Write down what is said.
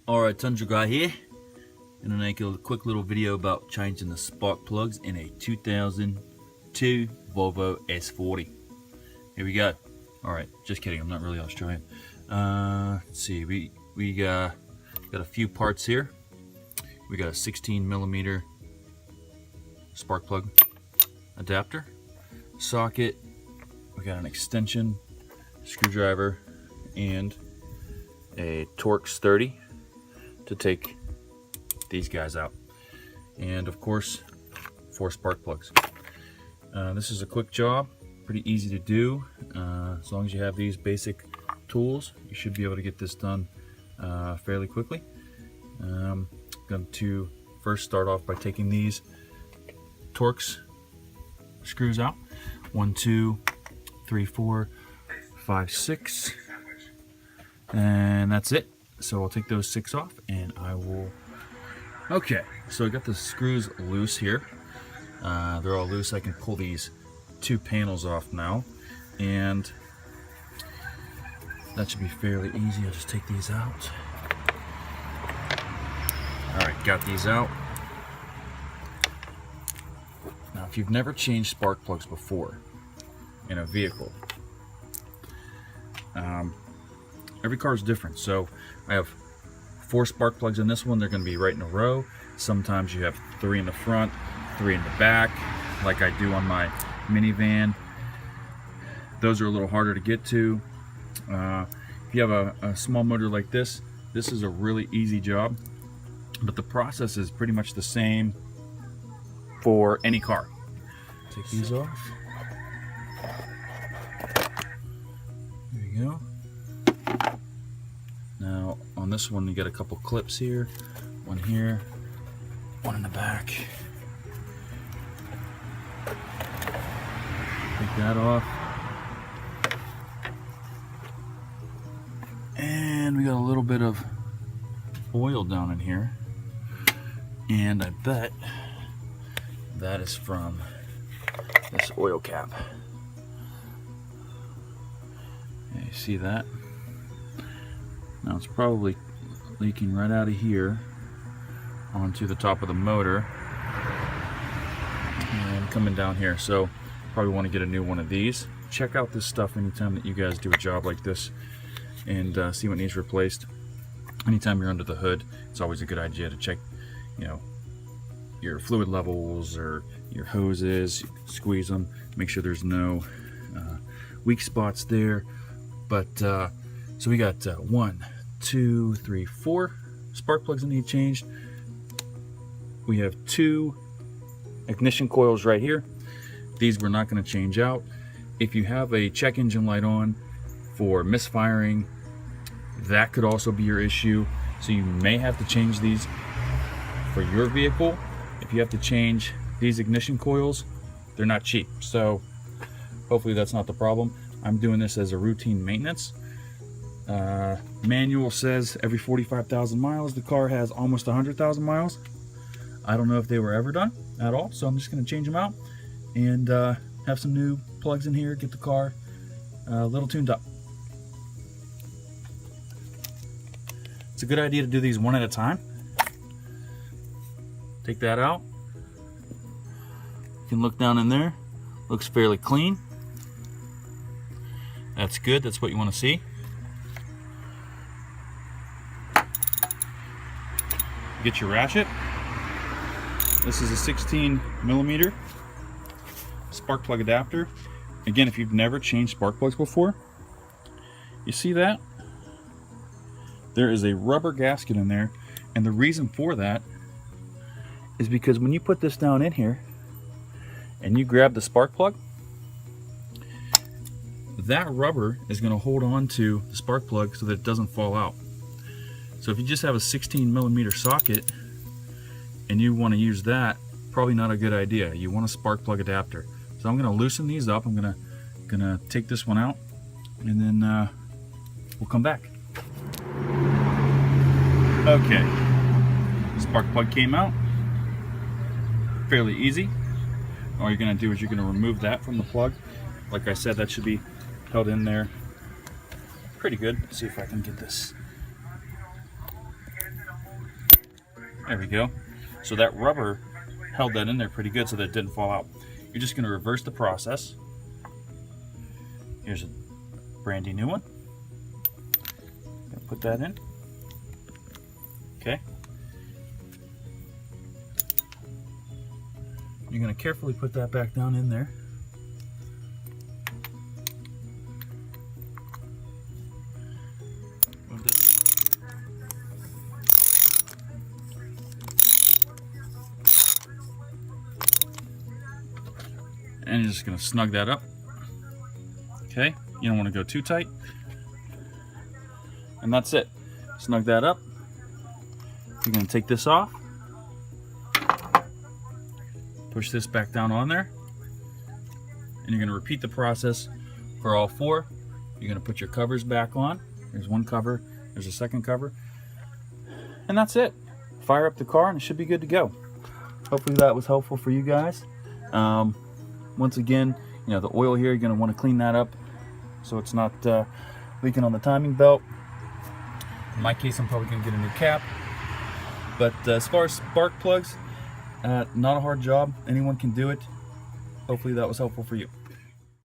Alright, Tundra Guy here. I'm gonna make a quick little video about changing the spark plugs in a 2002 Volvo S40. Here we go. Alright, just kidding, I'm not really Australian. Let's see, we got a few parts here. We got a 16mm spark plug adapter, socket, we got an extension, screwdriver, and a Torx 30 to take these guys out, and of course 4 spark plugs. This is a quick job, pretty easy to do. As long as you have these basic tools, you should be able to get this done fairly quickly. I'm going to first start off by taking these Torx screws out. 1, 2, 3, 4, 5, 6, and that's it. So I'll take those 6 off and I will... Okay, so I got the screws loose here. They're all loose. I can pull these 2 panels off now, and that should be fairly easy. I'll just take these out. Alright, got these out. Now, if you've never changed spark plugs before in a vehicle, every car is different. So I have 4 spark plugs in this one. They're going to be right in a row. Sometimes you have 3 in the front, 3 in the back, like I do on my minivan. Those are a little harder to get to. If you have a small motor like this is a really easy job, but the process is pretty much the same for any car. Take these off. There you go. Now on this one you got a couple clips here, one here, one in the back. Take that off. And we got a little bit of oil down in here, and I bet that is from this oil cap. Yeah, you see that? Now it's probably leaking right out of here onto the top of the motor and coming down here. So probably want to get a new one of these. Check out this stuff anytime that you guys do a job like this and see what needs replaced. Anytime you're under the hood, it's always a good idea to check, you know, your fluid levels or your hoses, squeeze them, make sure there's no weak spots there. But so we got 1, 2, 3, 4 spark plugs that need changed. We have 2 ignition coils right here. These we're not going to change out. If you have a check engine light on for misfiring, that could also be your issue. So you may have to change these for your vehicle. If you have to change these ignition coils, they're not cheap. So hopefully that's not the problem. I'm doing this as a routine maintenance. Manual says every 45,000 miles. The car has almost 100,000 miles. I don't know if they were ever done at all, so I'm just going to change them out and have some new plugs in here, get the car a little tuned up. It's a good idea to do these one at a time. Take that out. You can look down in there. Looks fairly clean. That's good. That's what you want to see. Get your ratchet. This is a 16mm spark plug adapter. Again, if you've never changed spark plugs before, you see that? There is a rubber gasket in there, and the reason for that is because when you put this down in here and you grab the spark plug, that rubber is going to hold on to the spark plug so that it doesn't fall out. So if you just have a 16mm socket and you want to use that, probably not a good idea. You want a spark plug adapter. So I'm going to loosen these up. I'm gonna take this one out, and then we'll come back. Okay, spark plug came out. Fairly easy. All you're going to do is you're going to remove that from the plug. Like I said, that should be held in there pretty good. Let's see if I can get this There we go. So that rubber held that in there pretty good so that it didn't fall out. You're just going to reverse the process. Here's a brandy new one. Put that in. Okay. You're going to carefully put that back down in there. And you're just going to snug that up. Okay, you don't want to go too tight. And that's it. Snug that up. You're going to take this off. Push this back down on there. And you're going to repeat the process for all four. You're going to put your covers back on. There's one cover, there's a second cover. And that's it. Fire up the car and it should be good to go. Hopefully that was helpful for you guys. Once again, you know, the oil here, you're going to want to clean that up so it's not leaking on the timing belt. In my case, I'm probably going to get a new cap. But as far as spark plugs, not a hard job. Anyone can do it. Hopefully that was helpful for you.